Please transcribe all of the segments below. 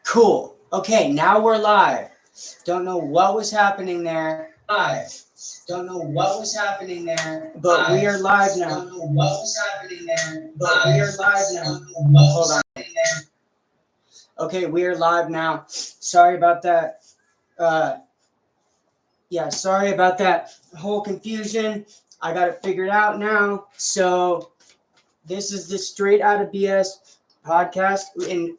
Cool. Okay, now we're live. Don't know what was happening there. Live. Don't know what was happening there. But we are live now. Don't know what was happening there. But we are live now. Hold on. Okay, we are live now. Sorry about that. Sorry about that whole confusion. I got it figured out now. So this is the Straight Outta BS podcast, and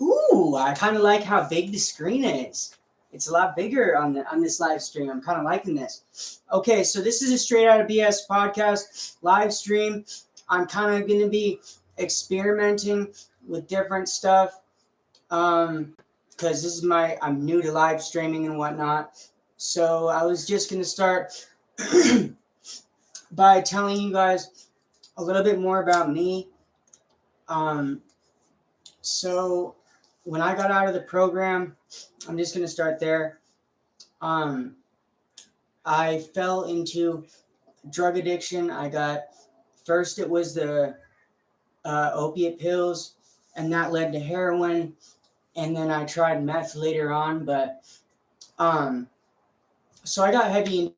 I kind of like how big the screen is. It's a lot bigger on this live stream. I'm kind of liking this. Okay, so this is a Straight Outta BS podcast live stream. I'm kind of going to be experimenting with different stuff, because I'm new to live streaming and whatnot. So I was just going to start by telling you guys a little bit more about me. So when I got out of the program, I'm just going to start there. I fell into drug addiction. First it was the opiate pills, and that led to heroin. And then I tried meth later on, but, so I got heavy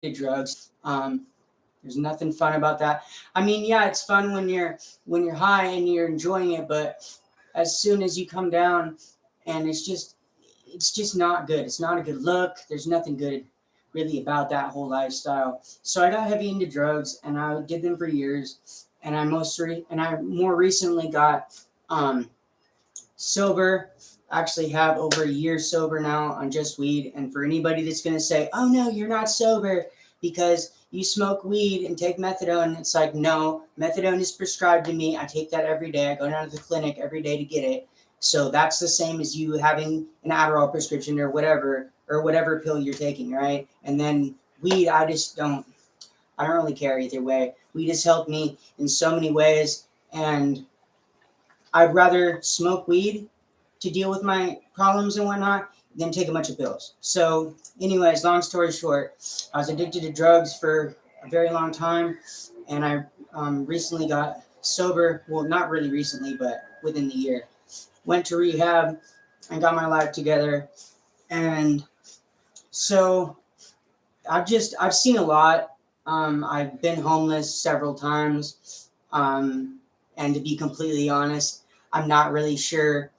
into drugs. There's nothing fun about that. I mean, yeah, it's fun when you're high and you're enjoying it, but as soon as you come down, and it's just not good. It's not a good look. There's nothing good really about that whole lifestyle. So I got heavy into drugs, and I did them for years. And I more recently got sober. I actually have over a year sober now on just weed. And for anybody that's gonna say, "Oh no, you're not sober because you smoke weed and take methadone," it's like, no, methadone is prescribed to me. I take that every day. I go down to the clinic every day to get it. So that's the same as you having an Adderall prescription or whatever pill you're taking, right? And then weed, I don't really care either way. Weed has helped me in so many ways, and I'd rather smoke weed to deal with my problems and whatnot than take a bunch of pills. So anyways, long story short, I was addicted to drugs for a very long time, and I recently got sober. Well, not really recently, but within the year. Went to rehab and got my life together. And so I've seen a lot. I've been homeless several times. And to be completely honest, I'm not really sure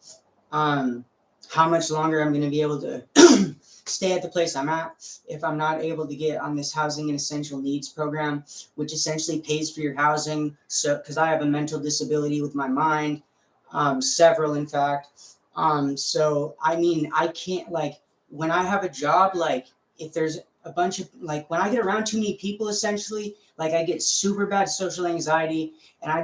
how much longer I'm going to be able to stay at the place I'm at if I'm not able to get on this housing and essential needs program, which essentially pays for your housing. So, because I have a mental disability with my mind, several in fact. So I mean, I can't, like, when I have a job, like, if there's a bunch of, like, when I get around too many people, essentially, like, I get super bad social anxiety, and I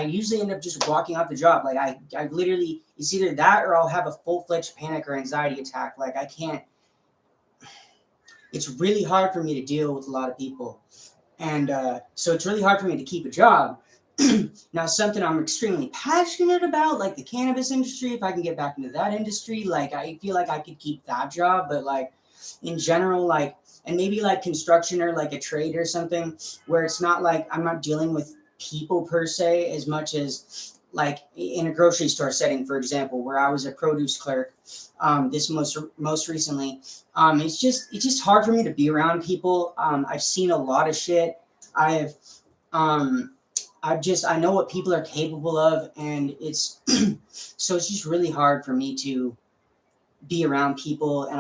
usually end up just walking off the job. Like, I literally, it's either that or I'll have a full-fledged panic or anxiety attack. Like, I can't, it's really hard for me to deal with a lot of people. And so it's really hard for me to keep a job. Now, something I'm extremely passionate about, like the cannabis industry, if I can get back into that industry, like, I feel like I could keep that job. But, like, in general, like, and maybe like construction or like a trade or something where it's not like I'm not dealing with people per se as much as like in a grocery store setting, for example, where I was a produce clerk. This most recently, it's just hard for me to be around people. I've seen a lot of shit. I know what people are capable of, and it's so it's just really hard for me to be around people, and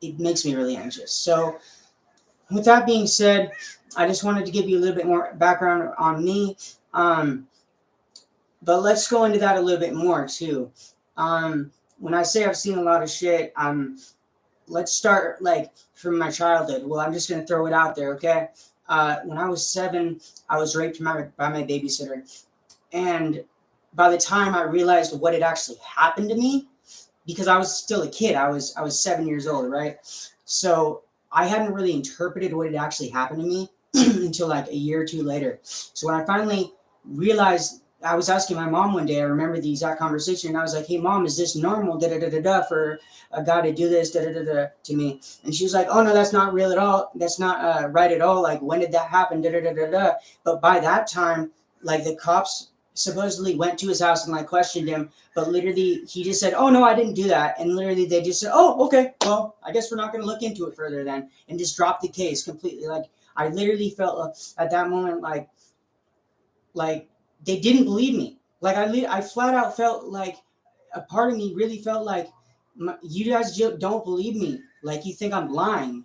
it makes me really anxious. So with that being said, I just wanted to give you a little bit more background on me. But let's go into that a little bit more too. When I say I've seen a lot of shit, let's start like from my childhood. Well, I'm just going to throw it out there, okay? When I was 7, I was raped by my babysitter. And by the time I realized what had actually happened to me, because I was still a kid, I was 7 years old, right? So I hadn't really interpreted what had actually happened to me until like a year or two later. So when I finally realized, I was asking my mom one day, I remember the exact conversation, and I was like, "Hey mom, is this normal for a guy to do this to me?" And she was like, "Oh no, that's not real at all. That's not right at all. Like, when did that happen? But by that time, like, the cops supposedly went to his house and like questioned him, but literally he just said, "Oh no, I didn't do that," and literally they just said, "Oh, okay, well, I guess we're not going to look into it further then," and just dropped the case completely. Like I literally felt at that moment like they didn't believe me. Like I flat out felt like a part of me really felt like you guys don't believe me. Like you think I'm lying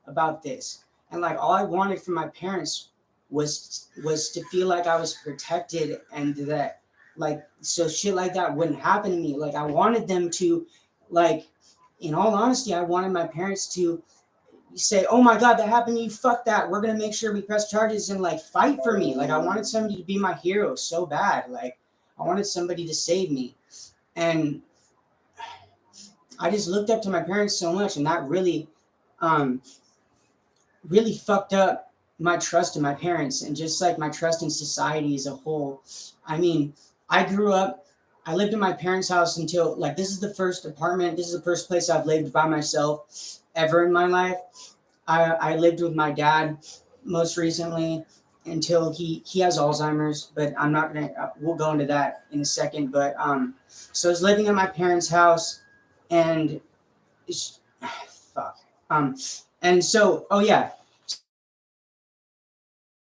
about this, and like all I wanted from my parents was to feel like I was protected and that like so shit like that wouldn't happen to me. Like I wanted them to like in all honesty, I wanted my parents to say, "Oh my God, that happened to you. Fuck that. We're gonna make sure we press charges and like fight for me." Like I wanted somebody to be my hero so bad. Like I wanted somebody to save me, and I just looked up to my parents so much, and that um, really fucked up my trust in my parents and just like my trust in society as a whole. I mean, I grew up, I lived in my parents' house until like this is the first apartment, this is the first place I've lived by myself ever in my life. I lived with my dad most recently until he has Alzheimer's, but I'm not gonna. We'll go into that in a second. But so I was living at my parents' house, and it's, fuck. And so oh yeah,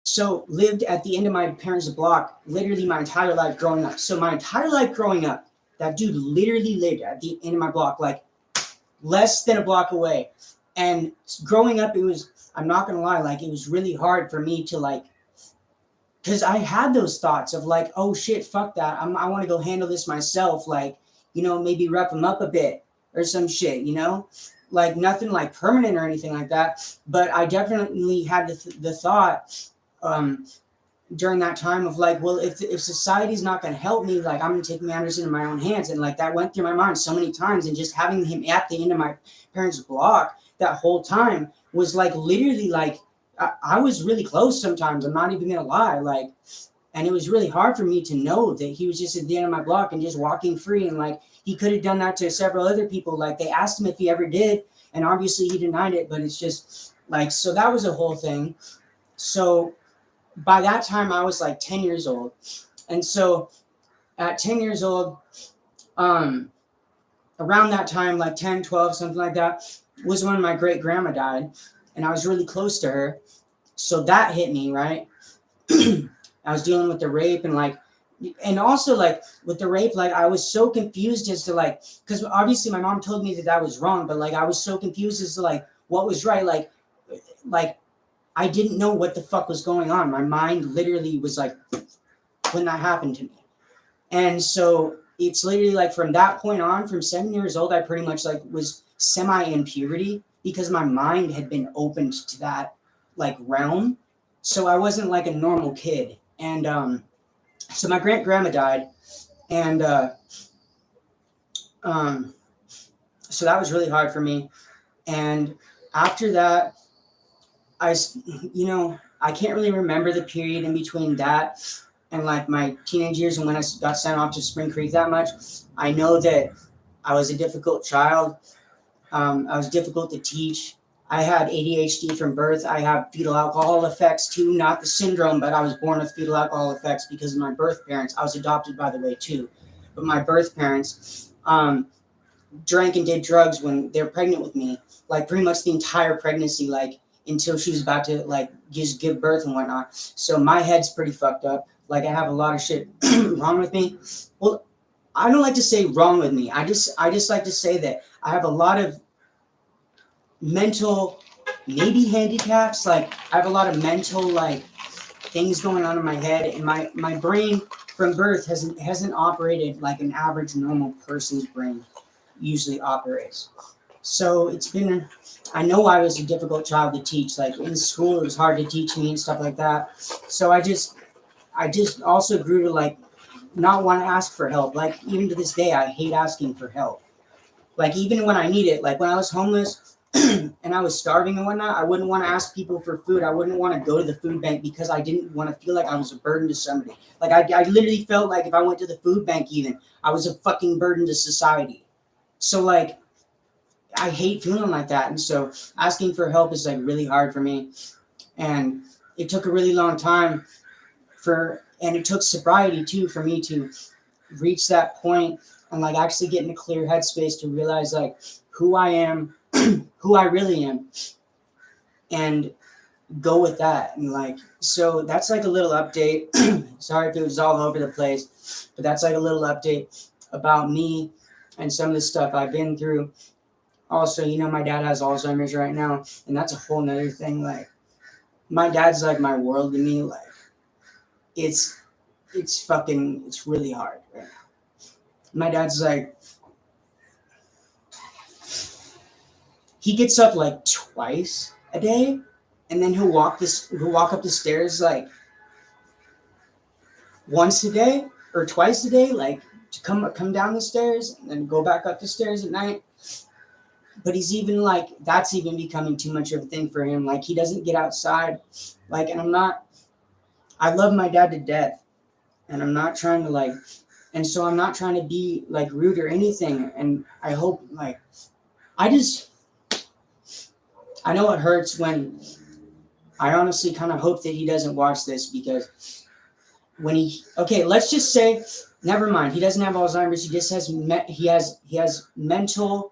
so lived at the end of my parents' block literally my entire life growing up. So my entire life growing up, that dude literally lived at the end of my block, like less than a block away. And growing up, it was, I'm not gonna lie, like it was really hard for me to like, because I had those thoughts of like, oh shit, fuck that. I want to go handle this myself. Like, maybe rep him up a bit or some shit, like nothing like permanent or anything like that. But I definitely had the thought um, during that time of like, well, if society's not going to help me, like I'm going to take matters into my own hands. And like that went through my mind so many times. And just having him at the end of my parents' block that whole time was like literally like, I was really close sometimes. I'm not even going to lie. Like, and it was really hard for me to know that he was just at the end of my block and just walking free. And like, he could have done that to several other people. Like they asked him if he ever did. And obviously he denied it, but it's just like, so that was a whole thing. So by that time I was like 10 years old. And so at 10 years old, around that time, like 10, 12, something like that, was when my great grandma died. And I was really close to her. So that hit me, right? I was dealing with the rape and also like with the rape, like I was so confused as to like, because obviously my mom told me that was wrong, but like I was so confused as to like what was right. Like I didn't know what the fuck was going on. My mind literally was like, when that happened to me. And so it's literally like from that point on, from 7 years old, I pretty much like was semi in puberty because my mind had been opened to that like realm. So I wasn't like a normal kid. And so my great grandma died. And so that was really hard for me. And after that, I can't really remember the period in between that and like my teenage years and when I got sent off to Spring Creek that much. I know that I was a difficult child. I was difficult to teach. I had ADHD from birth. I have fetal alcohol effects too, not the syndrome, but I was born with fetal alcohol effects because of my birth parents. I was adopted, by the way, too. But my birth parents drank and did drugs when they were pregnant with me, like pretty much the entire pregnancy, like until she was about to like just give birth and whatnot. So my head's pretty fucked up. Like I have a lot of shit wrong with me. Well, I don't like to say wrong with me. I just like to say that I have a lot of mental maybe handicaps. Like I have a lot of mental like things going on in my head, and my brain from birth hasn't operated like an average normal person's brain usually operates. So it's been, I know I was a difficult child to teach. Like in school, it was hard to teach me and stuff like that. So I just also grew to like not want to ask for help. Like even to this day, I hate asking for help. Like even when I need it, like when I was homeless and I was starving and whatnot, I wouldn't want to ask people for food. I wouldn't want to go to the food bank because I didn't want to feel like I was a burden to somebody. Like I literally felt like if I went to the food bank even, I was a fucking burden to society. So like, I hate feeling like that. And so asking for help is like really hard for me. And it took a really long time and it took sobriety too for me to reach that point and like actually get in a clear headspace to realize like who I am, who I really am, and go with that. And like, so that's like a little update. Sorry if it was all over the place, but that's like a little update about me and some of the stuff I've been through. Also, you know, my dad has Alzheimer's right now, and that's a whole nother thing. Like, my dad's like my world to me. Like, it's really hard right now. My dad's like, he gets up like twice a day, and then he'll walk up the stairs like once a day or twice a day, like to come down the stairs and then go back up the stairs at night. But he's even like, that's even becoming too much of a thing for him. Like, he doesn't get outside. Like, and I love my dad to death, and I'm not trying to like, and so I'm not trying to be like rude or anything. And I hope like, I know it hurts when I honestly kind of hope that he doesn't watch this, because when let's just say, never mind, he doesn't have Alzheimer's. He just has he has mental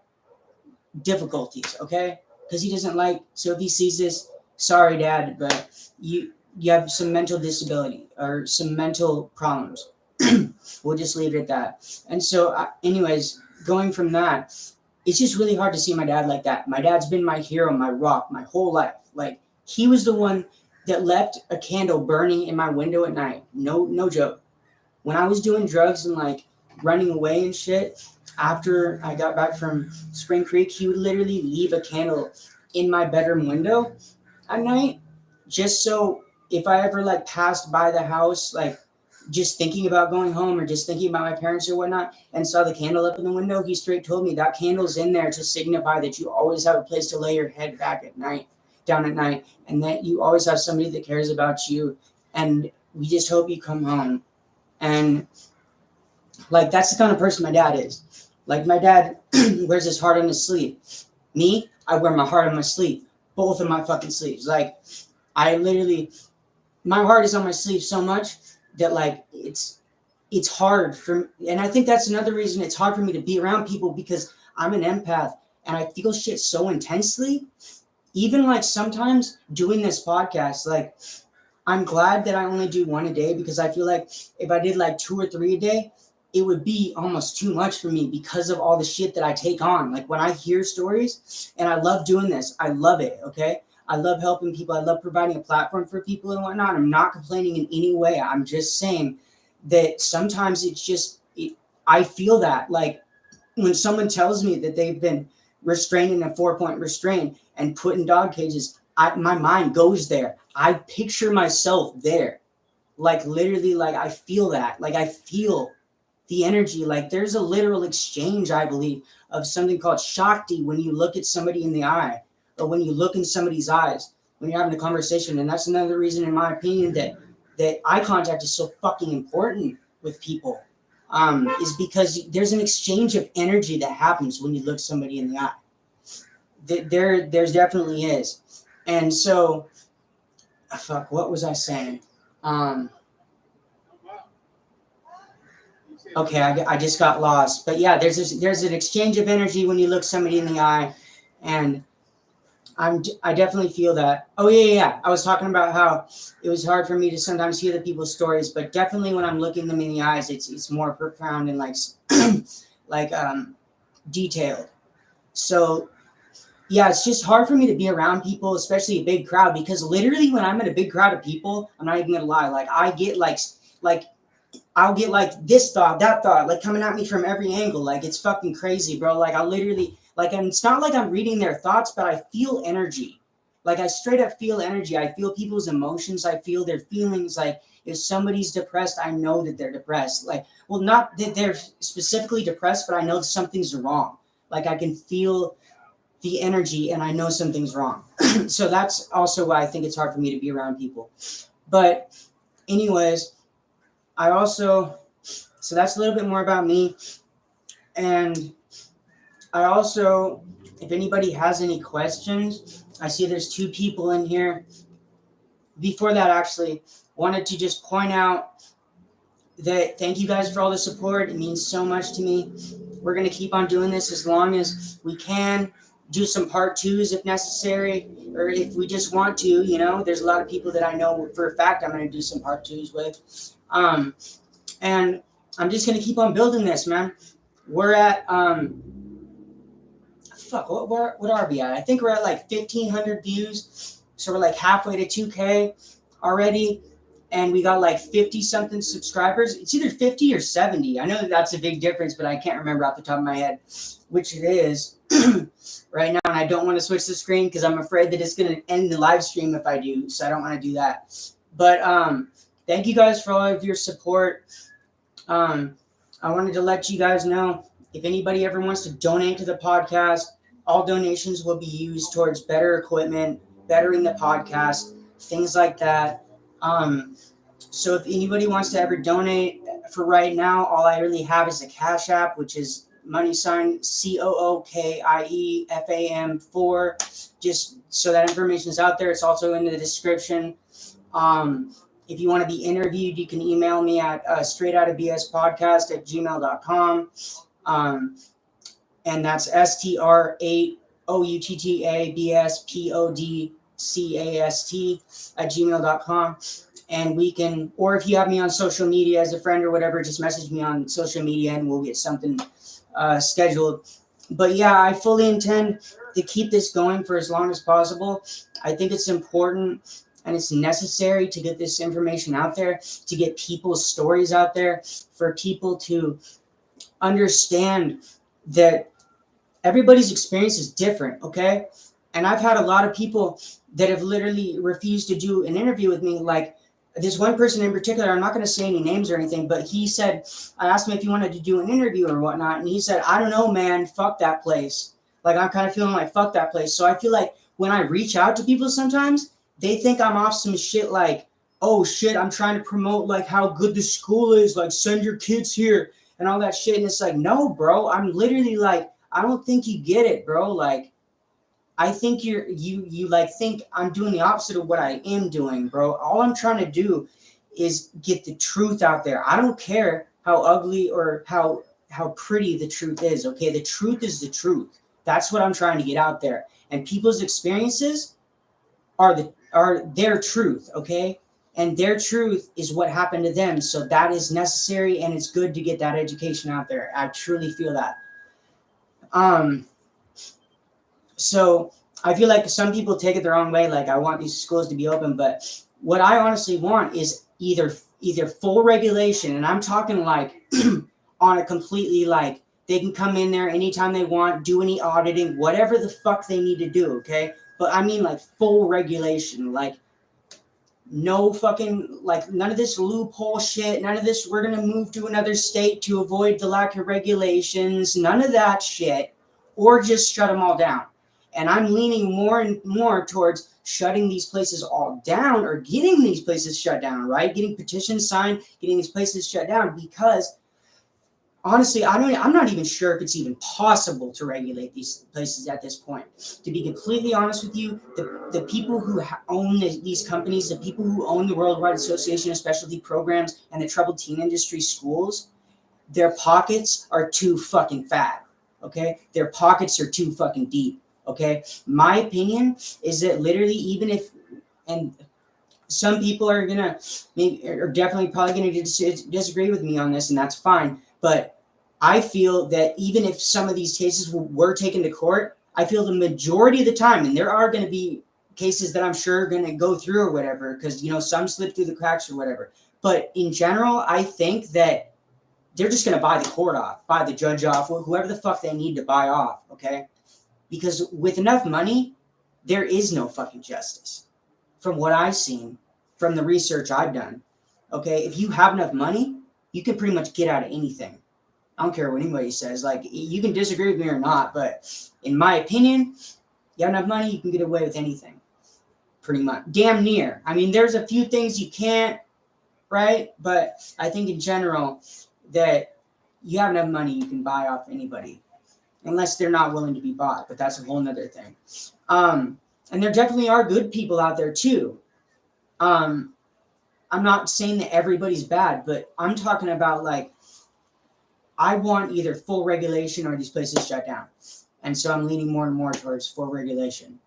difficulties, okay? Because he doesn't like, so if he sees this, sorry, Dad, but you have some mental disability or some mental problems. We'll just leave it at that. And so, anyways, going from that, it's just really hard to see my dad like that. My dad's been my hero, my rock, my whole life. Like, he was the one that left a candle burning in my window at night. No joke. When I was doing drugs and like running away and shit, after I got back from Spring Creek, he would literally leave a candle in my bedroom window at night, just so if I ever like passed by the house, like just thinking about going home or just thinking about my parents or whatnot, and saw the candle up in the window, he straight told me that candle's in there to signify that you always have a place to lay your head down at night, and that you always have somebody that cares about you, and we just hope you come home. And like, that's the kind of person my dad is. Like, my dad wears his heart on his sleeve. Me, I wear my heart on my sleeve. Both of my fucking sleeves. Like, I literally, my heart is on my sleeve so much that like it's hard for, and I think that's another reason it's hard for me to be around people, because I'm an empath and I feel shit so intensely. Even like sometimes doing this podcast, like, I'm glad that I only do one a day, because I feel like if I did like 2 or 3 a day, it would be almost too much for me because of all the shit that I take on. Like, when I hear stories, and I love doing this, I love it, okay? I love helping people. I love providing a platform for people and whatnot. I'm not complaining in any way. I'm just saying that sometimes I feel that, like, when someone tells me that they've been restrained in a 4-point restraint and put in dog cages, my mind goes there. I picture myself there. Like, literally, like, I feel that. Like, I feel the energy. Like, there's a literal exchange, I believe, of something called Shakti when you look at somebody in the eye, or when you look in somebody's eyes when you're having a conversation. And that's another reason, in my opinion, that eye contact is so fucking important with people, is because there's an exchange of energy that happens when you look somebody in the eye. There's definitely is. And so, fuck, what was I saying? Okay, I just got lost. But yeah, there's an exchange of energy when you look somebody in the eye, and I definitely feel that. Oh yeah. I was talking about how it was hard for me to sometimes hear the people's stories, but definitely when I'm looking them in the eyes, it's more profound and like like detailed. So yeah, it's just hard for me to be around people, especially a big crowd, because literally when I'm in a big crowd of people, I'm not even gonna lie, like I get like I'll get like this thought, that thought, like coming at me from every angle. Like, it's fucking crazy, bro. Like, I literally, like, and it's not like I'm reading their thoughts, but I feel energy. Like, I straight up feel energy. I feel people's emotions. I feel their feelings. Like, if somebody's depressed, I know that they're depressed. Like, well, not that they're specifically depressed, but I know something's wrong. Like, I can feel the energy and I know something's wrong. So that's also why I think it's hard for me to be around people. But anyways, so that's a little bit more about me. And I also, if anybody has any questions, I see there's 2 people in here. Before that, actually, wanted to just point out that thank you guys for all the support. It means so much to me. We're going to keep on doing this as long as we can. Do some part twos if necessary, or if we just want to, you know, there's a lot of people that I know for a fact I'm going to do some part twos with. And I'm just going to keep on building this, man. We're at, what are we at? I think we're at like 1,500 views. So we're like halfway to 2K already. And we got like 50 something subscribers. It's either 50 or 70. I know that that's a big difference, but I can't remember off the top of my head which it is right now. And I don't want to switch the screen because I'm afraid that it's going to end the live stream if I do. So I don't want to do that. But thank you guys for all of your support. I wanted to let you guys know if anybody ever wants to donate to the podcast, all donations will be used towards better equipment, bettering the podcast, things like that. So if anybody wants to ever donate, for right now, all I really have is a Cash App, which is $COOKIEFAM4. Just so that information is out there. It's also in the description. If you want to be interviewed, you can email me at straightouttabspodcast@gmail.com. And that's STR8OUTTABSPODCAST@gmail.com. And we can, or if you have me on social media as a friend or whatever, just message me on social media and we'll get something scheduled. But yeah, I fully intend to keep this going for as long as possible. I think it's important and it's necessary to get this information out there, to get people's stories out there, for people to understand that everybody's experience is different, okay? And I've had a lot of people that have literally refused to do an interview with me. Like this one person in particular, I'm not going to say any names or anything, but he said, I asked him if he wanted to do an interview or whatnot, and he said, I don't know, man, fuck that place. Like I'm kind of feeling like fuck that place. So I feel like when I reach out to people sometimes, they think I'm off some shit like, oh shit, I'm trying to promote like how good the school is, like send your kids here and all that shit. And it's like, no, bro, I'm literally like, I don't think you get it, bro. Like, I think you like think I'm doing the opposite of what I am doing, bro. All I'm trying to do is get the truth out there. I don't care how ugly or how pretty the truth is, okay? The truth is the truth. That's what I'm trying to get out there. And people's experiences are their truth, okay? And their truth is what happened to them. So that is necessary and it's good to get that education out there. I truly feel that. So I feel like some people take it the wrong way. Like I want these schools to be open, but what I honestly want is either full regulation, and I'm talking like on a completely like they can come in there anytime they want, do any auditing, whatever the fuck they need to do, okay? But I mean like full regulation, like no fucking like none of this loophole shit, none of this we're gonna move to another state to avoid the lack of regulations, none of that shit, or just shut them all down. And I'm leaning more and more towards shutting these places all down or getting these places shut down, right? Getting petitions signed, getting these places shut down, because honestly, I'm not even sure if it's even possible to regulate these places at this point. To be completely honest with you, the people who own these companies, the people who own the Worldwide Association of Specialty Programs and the Troubled Teen Industry schools, their pockets are too fucking fat, okay? Their pockets are too fucking deep. Okay, my opinion is that literally, even if, and some people are definitely probably gonna disagree with me on this, and that's fine. But I feel that even if some of these cases were taken to court, I feel the majority of the time, and there are going to be cases that I'm sure are going to go through or whatever, because some slip through the cracks or whatever. But in general, I think that they're just going to buy the court off, buy the judge off, whoever the fuck they need to buy off. Okay. Because with enough money, there is no fucking justice. From what I've seen, from the research I've done, okay, if you have enough money, you can pretty much get out of anything. I don't care what anybody says. Like, you can disagree with me or not, but in my opinion, you have enough money, you can get away with anything. Pretty much. Damn near. I mean, there's a few things you can't, right? But I think in general that you have enough money, you can buy off anybody. Unless they're not willing to be bought, but that's a whole nother thing. And there definitely are good people out there too. I I'm not saying that everybody's bad, but I'm talking about like, I want either full regulation or these places shut down. And so I'm leaning more and more towards full regulation.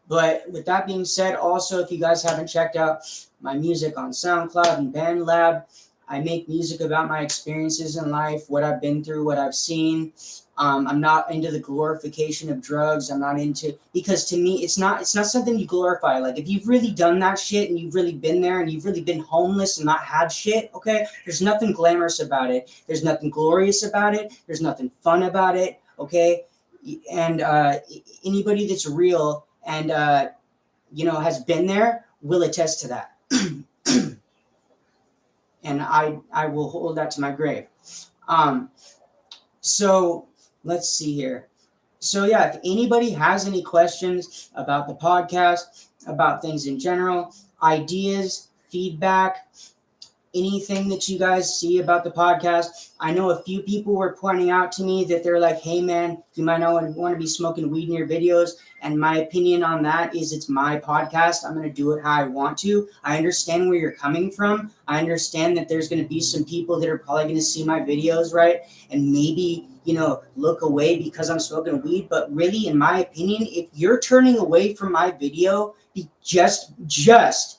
But with that being said, also, if you guys haven't checked out my music on SoundCloud and BandLab, I make music about my experiences in life, what I've been through, what I've seen. I'm not into the glorification of drugs. I'm not into, because to me, it's not something you glorify. Like if you've really done that shit and you've really been there and you've really been homeless and not had shit, okay, there's nothing glamorous about it. There's nothing glorious about it. There's nothing fun about it, okay? And anybody that's real and has been there will attest to that. And I will hold that to my grave. So let's see here. So yeah, if anybody has any questions about the podcast, about things in general, ideas, feedback, anything that you guys see about the podcast. I know a few people were pointing out to me that they're like, hey man, you might not want to be smoking weed in your videos. And my opinion on that is it's my podcast. I'm going to do it how I want to. I understand where you're coming from. I understand that there's going to be some people that are probably going to see my videos, right? And maybe, look away because I'm smoking weed. But really, in my opinion, if you're turning away from my video just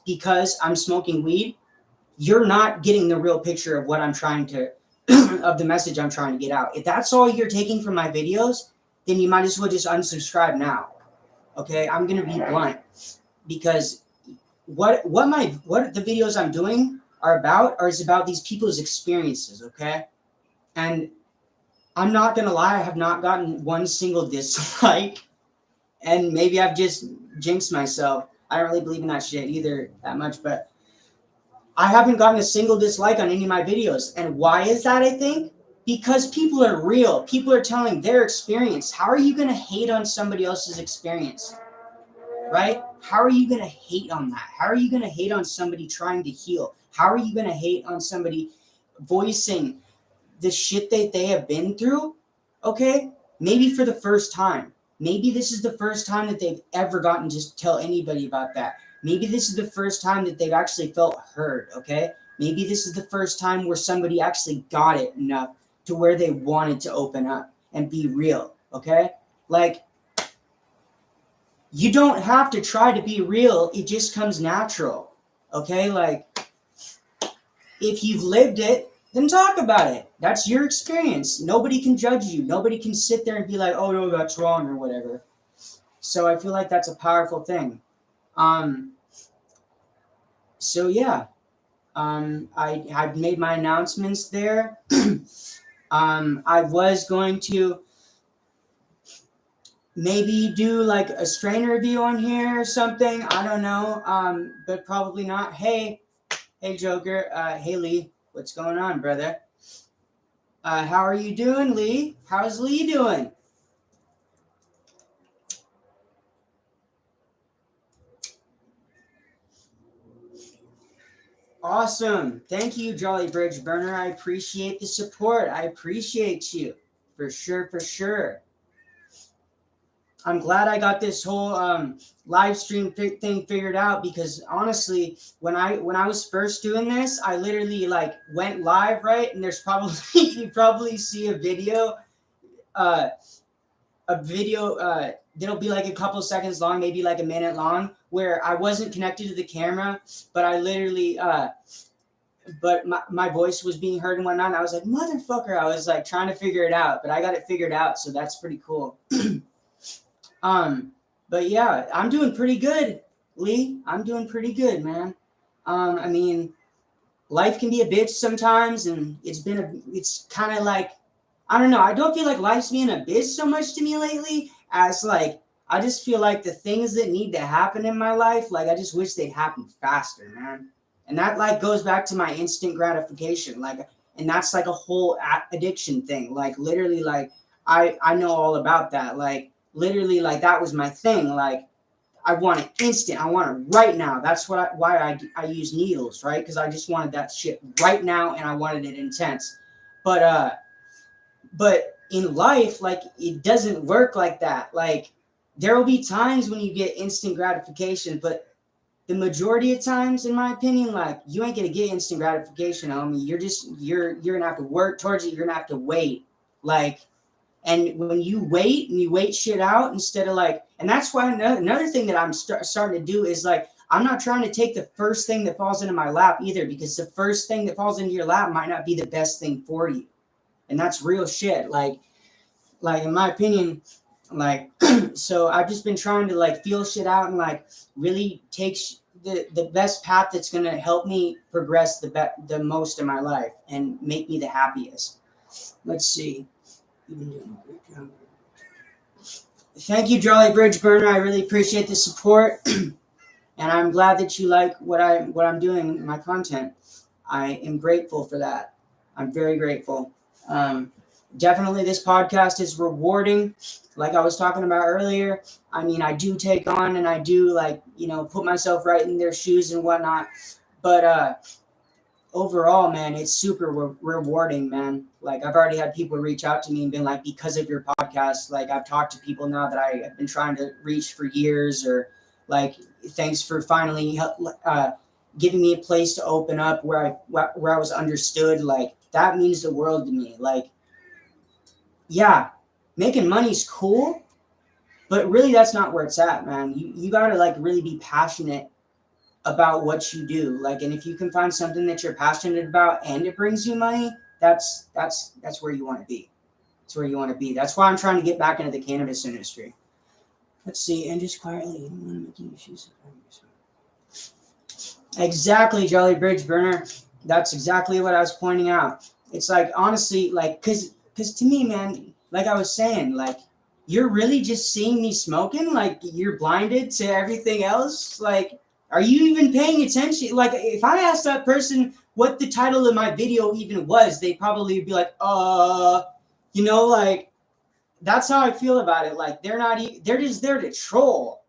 because I'm smoking weed, you're not getting the real picture of what I'm trying to, of the message I'm trying to get out. If that's all you're taking from my videos, then you might as well just unsubscribe now. Okay, I'm gonna be blunt, because what the videos I'm doing is about these people's experiences. Okay, and I'm not gonna lie, I have not gotten one single dislike, and maybe I've just jinxed myself. I don't really believe in that shit either that much, but I haven't gotten a single dislike on any of my videos. And why is that, I think? Because people are real. People are telling their experience. How are you going to hate on somebody else's experience? Right? How are you going to hate on that? How are you going to hate on somebody trying to heal? How are you going to hate on somebody voicing the shit that they have been through? Okay? Maybe for the first time. Maybe this is the first time that they've ever gotten to tell anybody about that. Maybe this is the first time that they've actually felt heard, okay? Maybe this is the first time where somebody actually got it enough to where they wanted to open up and be real, okay? Like, you don't have to try to be real. It just comes natural, okay? Like, if you've lived it, then talk about it. That's your experience. Nobody can judge you. Nobody can sit there and be like, oh, no, that's wrong or whatever. So I feel like that's a powerful thing. So yeah, I've made my announcements there. I was going to maybe do like a strain review on here or something. I don't know, but probably not. Hey Joker. Hey Lee, what's going on, brother? How are you doing, Lee? How's Lee doing? Awesome. Thank you, Jolly Bridge Burner. I appreciate the support. I appreciate you. For sure, for sure. I'm glad I got this whole live stream thing figured out, because honestly, when I was first doing this, I literally like went live, right? And there's probably you probably see a video that'll be like a couple seconds long, maybe like a minute long, where I wasn't connected to the camera, but I literally but my voice was being heard and whatnot, and I was like, motherfucker, I was like trying to figure it out, but I got it figured out, so that's pretty cool. But yeah, I'm doing pretty good, Lee. I'm doing pretty good, man. I mean, life can be a bitch sometimes, and it's kind of like, I don't know. I don't feel like life's being a bitch so much to me lately, as like, I just feel like the things that need to happen in my life, like, I just wish they'd happen faster, man. And that like goes back to my instant gratification, like, and that's like a whole addiction thing. Like literally, like I know all about that. Like literally, like that was my thing. Like I want it instant. I want it right now. That's why I use needles, right? Because I just wanted that shit right now, and I wanted it intense. But in life, like it doesn't work like that. Like there will be times when you get instant gratification, but the majority of times, in my opinion, like, you ain't gonna get instant gratification, homie. You're gonna have to work towards it. You're gonna have to wait. Like, and when you wait and you wait shit out instead of like, and that's why another thing that I'm starting to do is like, I'm not trying to take the first thing that falls into my lap either, because the first thing that falls into your lap might not be the best thing for you. And that's real shit. Like in my opinion, like, so I've just been trying to like feel shit out and like really take the best path that's going to help me progress the most in my life and make me the happiest. Let's see. You've been doing a great job. Thank you, Jolly Bridge Burner. I really appreciate the support. And I'm glad that you like what I'm doing, my content. I am grateful for that. I'm very grateful. Definitely this podcast is rewarding. Like I was talking about earlier, I mean, I do take on and I do like, put myself right in their shoes and whatnot. But overall, man, it's super rewarding, man. Like I've already had people reach out to me and been like, because of your podcast, like I've talked to people now that I have been trying to reach for years, or like, thanks for finally giving me a place to open up where I was understood. Like that means the world to me. Like, yeah, making money's cool, but really that's not where it's at, man. You gotta like really be passionate about what you do. Like, and if you can find something that you're passionate about and it brings you money, that's where you want to be. That's where you want to be. That's why I'm trying to get back into the cannabis industry. Let's see, and just quietly. Exactly, Jolly Bridge Burner. That's exactly what I was pointing out. It's like, honestly, like, cause to me, man, like I was saying, like, you're really just seeing me smoking. Like you're blinded to everything else. Like, are you even paying attention? Like, if I asked that person what the title of my video even was, they'd probably be like, like, that's how I feel about it. Like, they're just there to troll.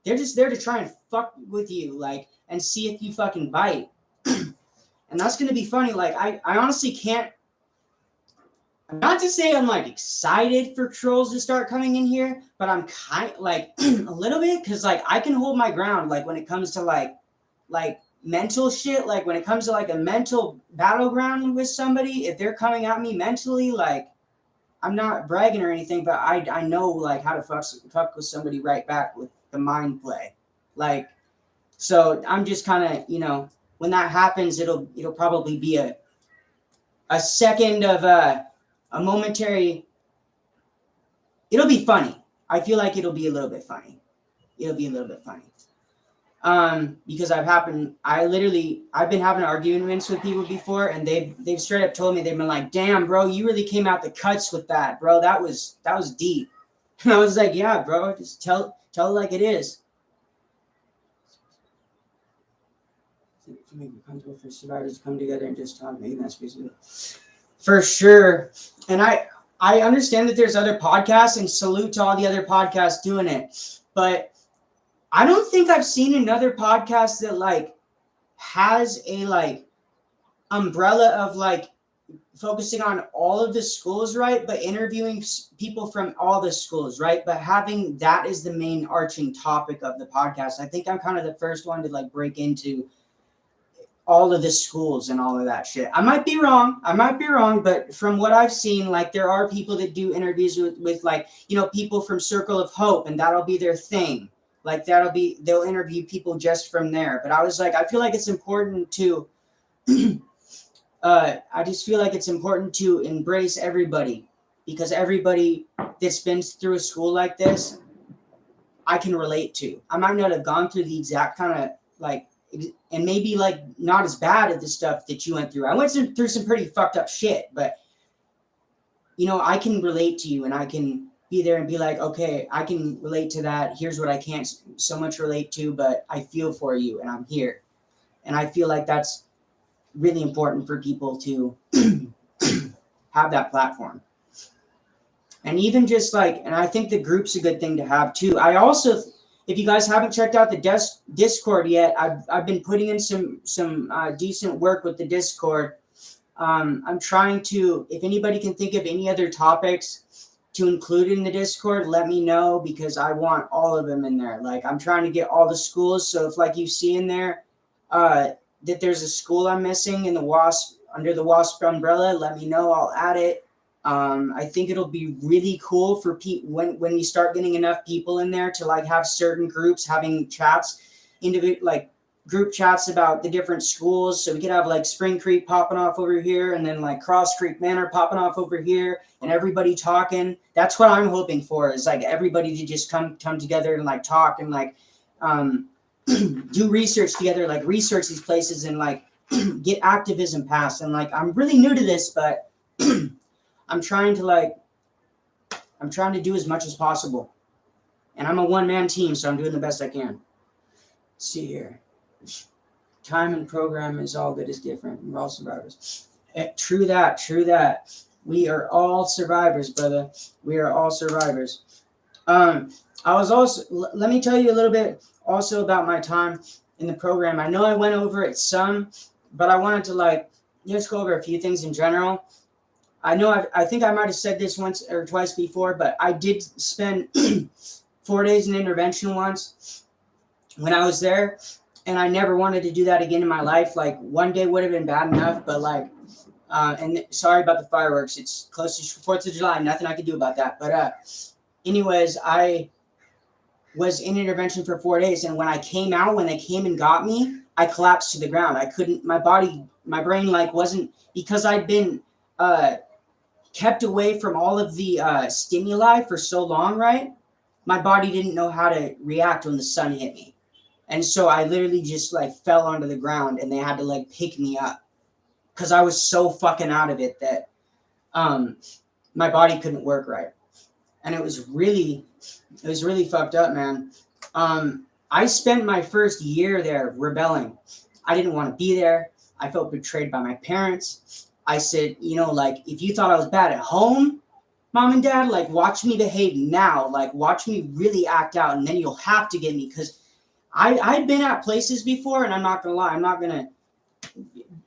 They're just there to try and fuck with you, like, and see if you fucking bite. And that's going to be funny. Like, I honestly can't, not to say I'm like excited for trolls to start coming in here, but I'm kind like a little bit, because like I can hold my ground, like when it comes to like mental shit, like when it comes to like a mental battleground with somebody, if they're coming at me mentally, like I'm not bragging or anything, but I know like how to fuck with somebody right back with the mind play. Like, so I'm just kind of, when that happens, it'll probably be a second of a momentary, it'll be funny. I feel like it'll be a little bit funny. Because I've been having arguments with people before, and they've straight up told me, they've been like, damn, bro, you really came out the cuts with that, bro. That was deep. And I was like, yeah, bro, just tell it like it is. For survivors to come together and just talk, maybe that's basically for sure. And I understand that there's other podcasts, and salute to all the other podcasts doing it, but I don't think I've seen another podcast that like has a like umbrella of like focusing on all of the schools, right? But interviewing people from all the schools, right? But having that as the main arching topic of the podcast. I think I'm kind of the first one to like break into all of the schools and all of that shit. I might be wrong, but from what I've seen, like there are people that do interviews with like, people from Circle of Hope, and that'll be their thing. Like they'll interview people just from there. But I was like, I feel like it's important to, I just feel like it's important to embrace everybody, because everybody that's been through a school like this, I can relate to. I might not have gone through the exact kind of like, and maybe like not as bad at the stuff that you went through. I went through some pretty fucked up shit, but I can relate to you, and I can be there and be like, okay, I can relate to that. Here's what I can't so much relate to, but I feel for you and I'm here. And I feel like that's really important for people to have that platform. And even just like, and I think the group's a good thing to have too. I also, if you guys haven't checked out the Discord yet, I've been putting in some decent work with the Discord. I'm trying to, if anybody can think of any other topics to include in the Discord, let me know, because I want all of them in there. Like, I'm trying to get all the schools. So if like you see in there that there's a school I'm missing in the WASP, under the WASP umbrella, let me know. I'll add it. I think it'll be really cool for people when we start getting enough people in there to like have certain groups having chats, like group chats about the different schools. So we could have like Spring Creek popping off over here, and then like Cross Creek Manor popping off over here, and everybody talking. That's what I'm hoping for, is like everybody to just come together and like talk and like do research together, like research these places and like get activism passed. And like, I'm really new to this, but I'm trying to do as much as possible. And I'm a one-man team, so I'm doing the best I can. Let's see here. Time and program is all that is different. We're all survivors. True that. We are all survivors, brother. We are all survivors. I was also, let me tell you a little bit also about my time in the program. I know I went over it some, but I wanted to like just go over a few things in general. I think I might have said this once or twice before, but I did spend 4 days in intervention once when I was there, and I never wanted to do that again in my life. Like, one day would have been bad enough, but like, and sorry about the fireworks. It's close to 4th of July. Nothing I could do about that. But anyways, I was in intervention for 4 days, and when I came out, when they came and got me, I collapsed to the ground. I couldn't, my brain like wasn't, because I'd been kept away from all of the stimuli for so long, right? My body didn't know how to react when the sun hit me. And so I literally just like fell onto the ground, and they had to like pick me up because I was so fucking out of it that my body couldn't work right. And it was really fucked up, man. I spent my first year there rebelling. I didn't want to be there. I felt betrayed by my parents. I said, like, if you thought I was bad at home, Mom and Dad, like, watch me behave now. Like, watch me really act out, and then you'll have to get me. Because I'd been at places before, and I'm not going to lie. I'm not going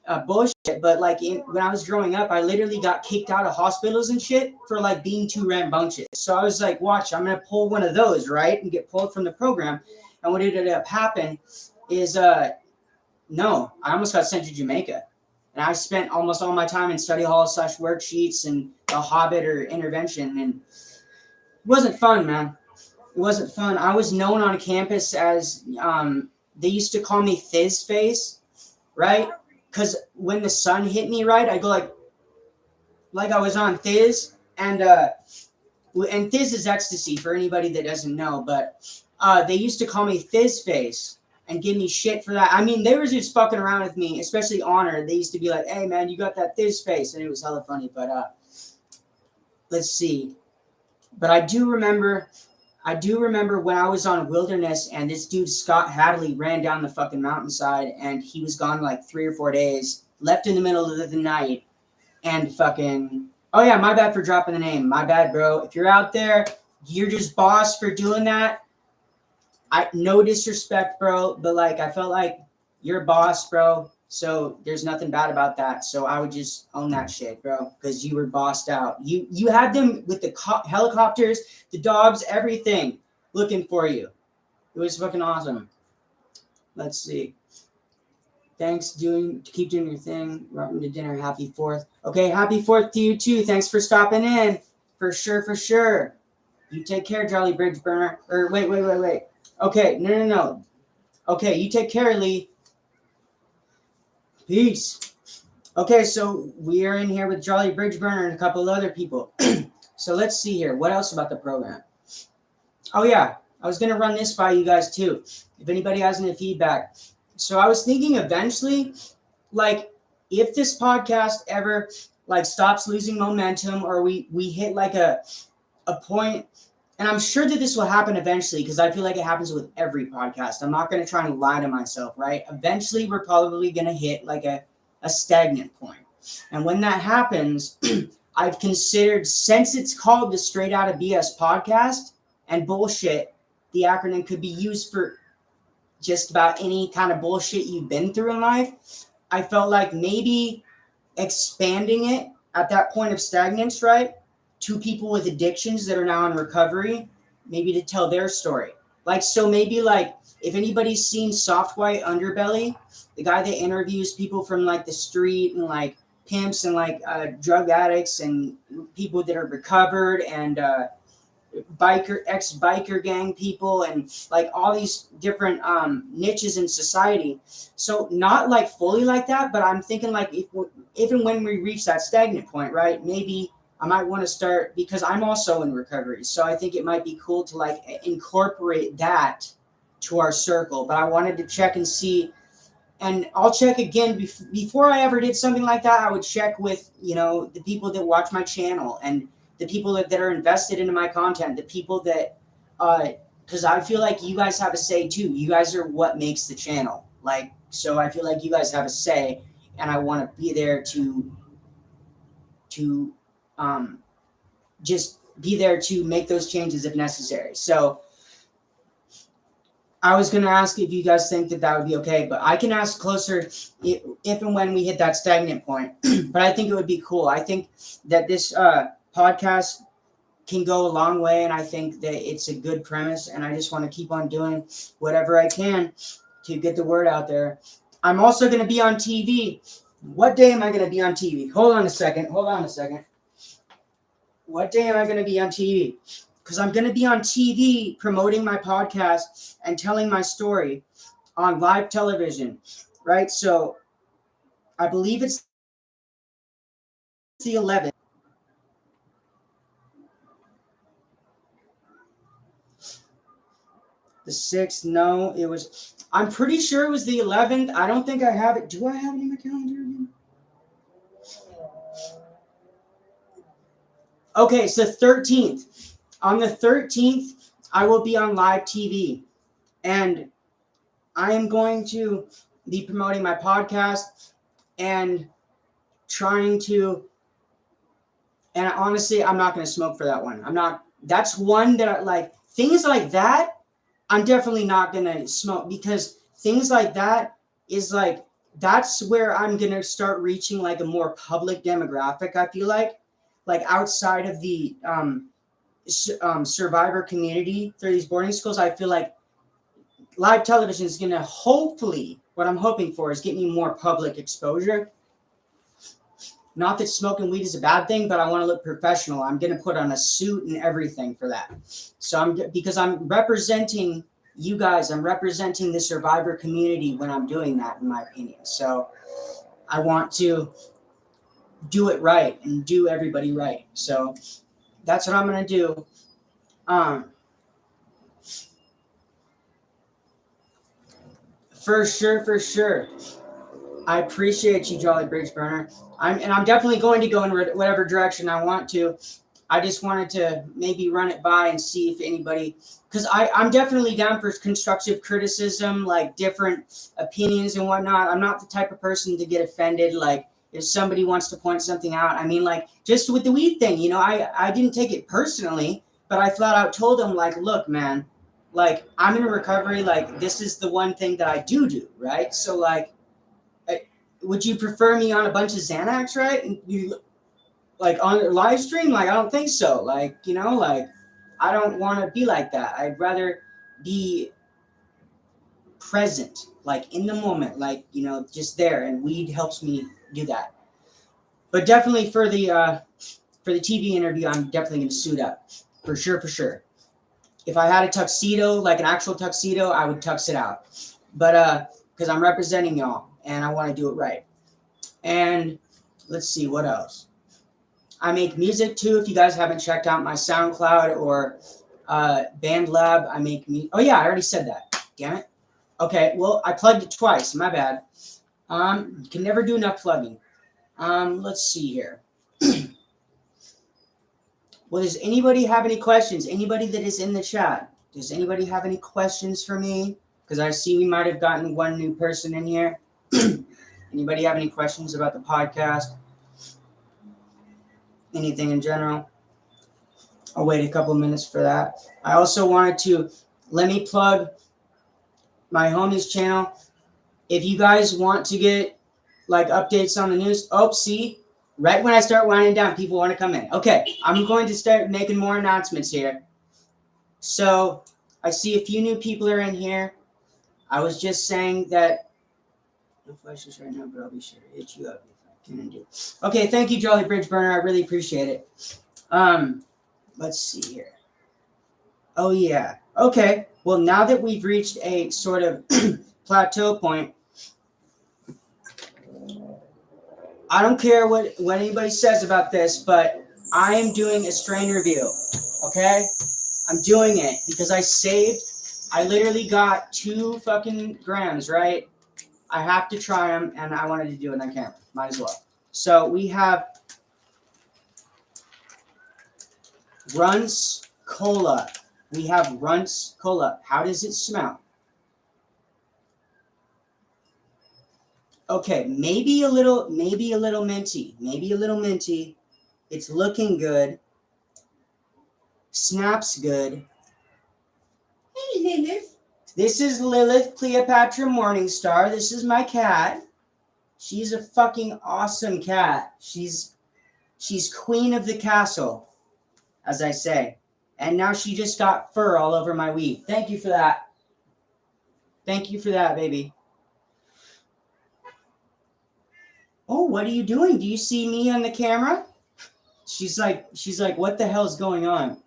to bullshit. But, like, when I was growing up, I literally got kicked out of hospitals and shit for, like, being too rambunctious. So I was like, watch, I'm going to pull one of those, right, and get pulled from the program. And what ended up happening is, no, I almost got sent to Jamaica. And I spent almost all my time in study hall / worksheets and The Hobbit or intervention. And it wasn't fun, man. It wasn't fun. I was known on campus as, they used to call me Thiz Face, right? Because when the sun hit me, right, I go like I was on Thiz. And Thiz is ecstasy for anybody that doesn't know. But they used to call me Thiz Face and give me shit for that. I mean, they were just fucking around with me, especially Honor. They used to be like, hey, man, you got that Thiz face. And it was hella funny. But let's see. But I do remember when I was on Wilderness, and this dude, Scott Hadley, ran down the fucking mountainside, and he was gone like 3 or 4 days, left in the middle of the night, and fucking, oh yeah, my bad for dropping the name. My bad, bro. If you're out there, you're just boss for doing that. No disrespect, bro, but like, I felt like you're boss, bro. So there's nothing bad about that. So I would just own that shit, bro, because you were bossed out. You had them with the helicopters, the dogs, everything looking for you. It was fucking awesome. Let's see. Thanks, keep doing your thing. Welcome to dinner. Happy 4th. Okay, happy 4th to you too. Thanks for stopping in. For sure. You take care, Jolly Bridge Burner. Or wait. Okay, no. Okay, you take care, Lee. Peace. Okay, so we are in here with Jolly Bridge Burner and a couple of other people. So let's see here. What else about the program? Oh, yeah. I was going to run this by you guys, too, if anybody has any feedback. So I was thinking eventually, like, if this podcast ever, like, stops losing momentum, or we hit, like, a point. And I'm sure that this will happen eventually, because I feel like it happens with every podcast. I'm not going to try and lie to myself, right? Eventually, we're probably going to hit like a stagnant point. And when that happens, I've considered, since it's called the Straight Outta BS podcast, and bullshit, the acronym could be used for just about any kind of bullshit you've been through in life. I felt like maybe expanding it at that point of stagnance, right? two people with addictions that are now in recovery, maybe to tell their story. Like, so maybe like if anybody's seen Soft White Underbelly, the guy that interviews people from like the street and like pimps and like drug addicts and people that are recovered and ex-biker gang people and like all these different niches in society. So not like fully like that, but I'm thinking like if and when we reach that stagnant point, right, maybe I might want to start, because I'm also in recovery, so I think it might be cool to like incorporate that to our circle. But I wanted to check and see, and I'll check again before I ever did something like that. I would check with, you know, the people that watch my channel and the people that are invested into my content, the people that, because I feel like you guys have a say too. You guys are what makes the channel. Like, so I feel like you guys have a say, and I want to be there to just be there to make those changes if necessary. So I was going to ask if you guys think that would be okay, but I can ask closer if and when we hit that stagnant point. But I think it would be cool. I think that this podcast can go a long way, and I think that it's a good premise, and I just want to keep on doing whatever I can to get the word out there. I'm also going to be on TV. What day am I going to be on TV? Hold on a second. What day am I going to be on TV? Because I'm going to be on TV promoting my podcast and telling my story on live television, right? So I believe it's the 11th. The 6th, no, it was, I'm pretty sure it was the 11th. I don't think I have it. Do I have it in my calendar again? Okay, it's the 13th. On the 13th, I will be on live TV, and I am going to be promoting my podcast and trying to, and honestly, I'm not going to smoke for that one. That's one that I like. Things like that, I'm definitely not going to smoke, because things like that is like, that's where I'm going to start reaching like a more public demographic, I feel like outside of the survivor community through these boarding schools. I feel like live television is going to hopefully, what I'm hoping for is get me more public exposure. Not that smoking weed is a bad thing, but I want to look professional. I'm going to put on a suit and everything for that. So because I'm representing you guys, I'm representing the survivor community when I'm doing that, in my opinion. So I want to do it right and do everybody right. So that's what I'm going to do. For sure. I appreciate you, Jolly Bridge Burner. I'm definitely going to go in whatever direction I want to. I just wanted to maybe run it by and see if anybody, because I'm definitely down for constructive criticism, like different opinions and whatnot. I'm not the type of person to get offended. Like if somebody wants to point something out, I mean, like just with the weed thing, you know, I didn't take it personally, but I flat out told them, like, look, man, like I'm in recovery. Like this is the one thing that I do, right? So like, would you prefer me on a bunch of Xanax, right? And you like on a live stream? Like, I don't think so. Like, you know, like I don't want to be like that. I'd rather be present, like in the moment, like, you know, just there. And weed helps me do that. But definitely for the TV interview, I'm definitely going to suit up for sure. If I had a tuxedo, like an actual tuxedo, I would tux it out. But because I'm representing y'all and I want to do it right. And let's see what else. I make music too. If you guys haven't checked out my SoundCloud or BandLab, I make music. Oh yeah, I already said that. Damn it. Okay, well I plugged it twice. My bad. Can never do enough plugging. Let's see here. Well, does anybody have any questions? Anybody that is in the chat? Does anybody have any questions for me? Because I see we might have gotten one new person in here. Anybody have any questions about the podcast? Anything in general? I'll wait a couple minutes for that. I also wanted to let me plug my homie's channel. If you guys want to get like updates on the news, see, Right when I start winding down, people want to come in. Okay, I'm going to start making more announcements here. So I see a few new people are in here. I was just saying that no flashes right now, but I'll be sure to hit you up if I can do. Okay, thank you, Jolly Bridge Burner. I really appreciate it. Let's see here. Oh yeah. Okay. Well, now that we've reached a sort of plateau point, I don't care what anybody says about this, but I am doing a strain review. Okay? I'm doing it because I literally got 2 fucking grams, right? I have to try them, and I wanted to do it on camera. Might as well. So we have Runts Cola. We have Runts Cola. How does it smell? Okay, maybe a little minty. Maybe a little minty. It's looking good. Snaps good. Hey, Lilith. This is Lilith Cleopatra Morningstar. This is my cat. She's a fucking awesome cat. She's queen of the castle, as I say. And now she just got fur all over my weed. Thank you for that. Thank you for that, baby. Oh, what are you doing? Do you see me on the camera? She's like, what the hell's going on?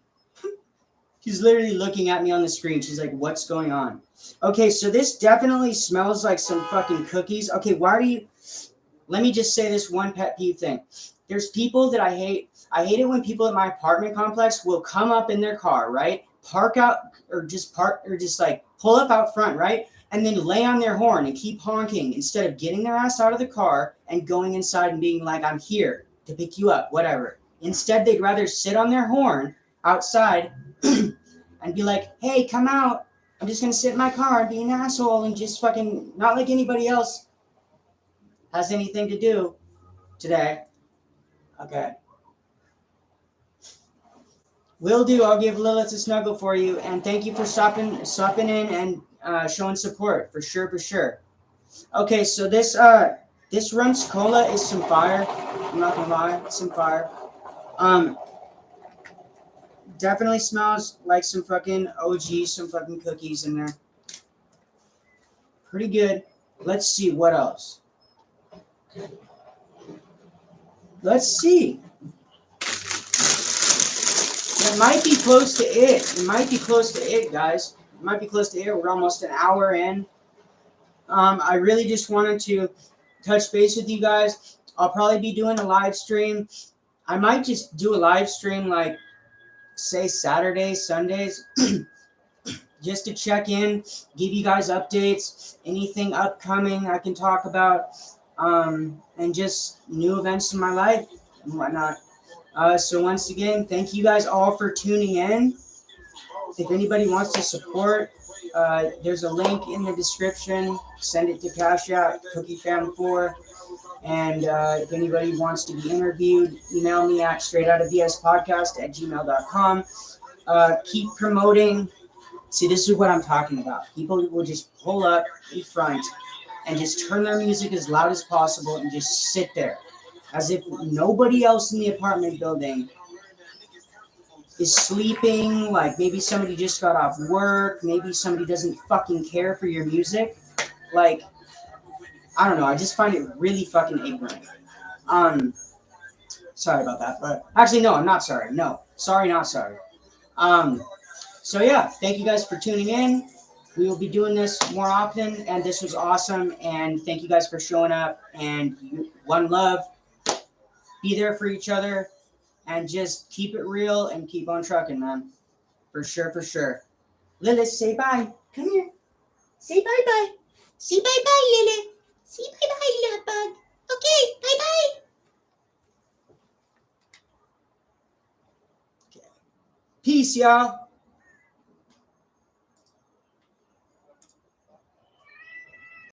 She's literally looking at me on the screen. She's like, what's going on? Okay, so this definitely smells like some fucking cookies. Okay, why are you... Let me just say this one pet peeve thing. There's people that I hate. I hate it when people at my apartment complex will come up in their car, right? Park out or just like pull up out front, right? And then lay on their horn and keep honking instead of getting their ass out of the car and going inside and being like, I'm here to pick you up, whatever. Instead, they'd rather sit on their horn outside and be like, hey, come out. I'm just going to sit in my car and be an asshole and just fucking not like anybody else has anything to do today. Okay. Will do. I'll give Lilith a snuggle for you. And thank you for stopping in and showing support. For sure. Okay, so this Runts Cola is some fire. I'm not going to lie. It's some fire. Definitely smells like some fucking OG, some fucking cookies in there. Pretty good. Let's see what else. Let's see. It might be close to it. It might be close to it, guys. It might be close to it. We're almost an hour in. I really just wanted to touch base with you guys. I'll probably be doing a live stream. I might just do a live stream like, say, Saturdays, Sundays, just to check in, give you guys updates, anything upcoming I can talk about, and just new events in my life and whatnot. So once again, thank you guys all for tuning in. If anybody wants to support, there's a link in the description. Send it to Cash App, CookieFam4. And if anybody wants to be interviewed, email me at straightoutofbspodcast@gmail.com. Keep promoting. See, this is what I'm talking about. People will just pull up in front and just turn their music as loud as possible and just sit there as if nobody else in the apartment building is sleeping. Like maybe somebody just got off work. Maybe somebody doesn't fucking care for your music. Like, I don't know. I just find it really fucking ignorant. Sorry about that. But actually, no, I'm not sorry. No. Sorry, not sorry. So yeah, thank you guys for tuning in. We will be doing this more often, and this was awesome. And thank you guys for showing up. And one love. Be there for each other, and just keep it real and keep on trucking, man. For sure. Lilith, say bye. Come here. Say bye-bye. Say bye-bye, Lilith. Say bye-bye, little bug. Okay, bye-bye. Okay. Peace, y'all.